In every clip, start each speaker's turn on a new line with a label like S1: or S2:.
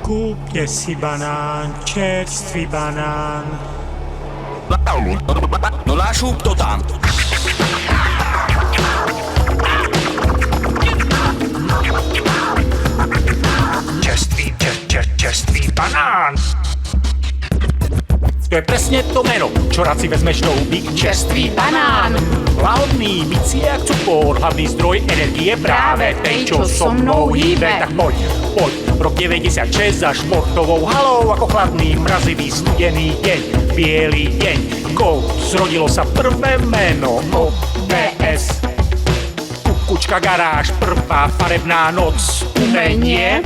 S1: Kúpte si banán, čerstvý banán.
S2: No lášúp to tam.
S1: Čerstvý banán.
S3: To je presne to meno, čo rád si vezmeš do hubík.
S4: Čerstvý banán.
S3: Lahodný, bicí jak cukor, hlavný zdroj energie práve tej, čo so mnou hýbe. Tak poď, rok 96 za športovou halou, ako chladný, mrazivý, studený deň, biely deň. Zrodilo sa prvé meno, OPS. Kukučka garáž, prvá farebná noc, umenie.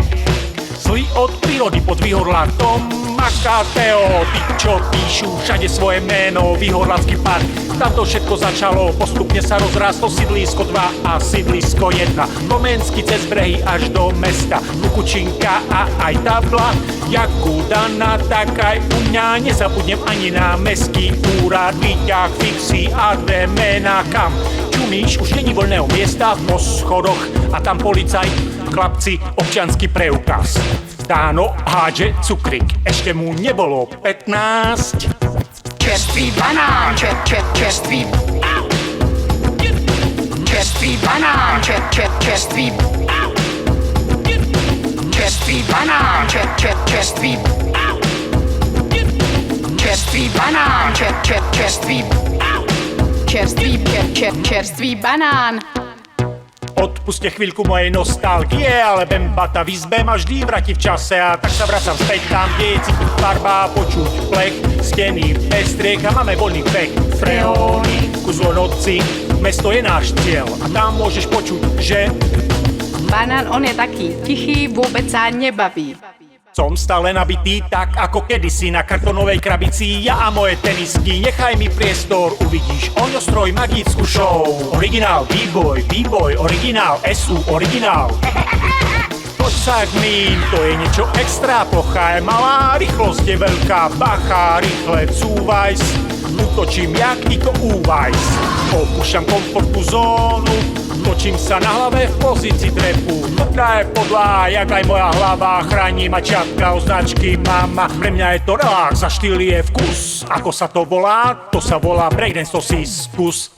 S3: Zlý od prírody pod vyhorlatom Makateo, tí, čo píšu všade svoje meno, vyhorlacký park. Tam to všetko začalo, postupne sa rozrástlo sídlisko 2 a sídlisko 1. Komensky cez brehy až do mesta, Kukučinka a aj tabla. Jakú daná, tak aj u mňa, nezabudnem ani na mestský úrad, výťah, fixy a dve mená, kam čumíš, už není voľného miesta po schodoch a tam policajt, chlapci, občiansky preukaz. Dáno hádže cukrik, ešte mu nebolo 15.
S4: Čerstvý banán, čerstvý banán, čerstvý banán, čerstvý banán, čerstvý banán.
S3: Odpuste chvíľku mojej nostalgie, ale Bembata v izbe ma vždy vráti v čase a tak sa vracam späť tam, kde je cítiť farba, počuť plech, steny bez striech a máme voľný beh. Freóny, kuzlo noci, mesto je náš cieľ a tam môžeš počuť, že
S4: Banán, on je taký tichý, vôbec sa nebaví.
S3: som stále nabitý, tak ako kedysi na kartonovej krabici. Ja a moje tenisky, nechaj mi priestor, uvidíš ohňostroj, magickú show. Originál, b-boy, originál, SU, originál. Poď sa kmín, to je niečo extra, plocha je malá, rýchlosť je veľká, bacha, rýchle cúvaj. Utočím jak Iko Uwajs. Opúšťam komfortnú zónu, točím sa na hlave v pozícii trepu. Toľká je podlá, jak aj moja hlava, chráni ma čiapka o značky mama. Pre mňa je to relax a štýl je vkus. Ako sa to volá? To sa volá breakdance, to si skús.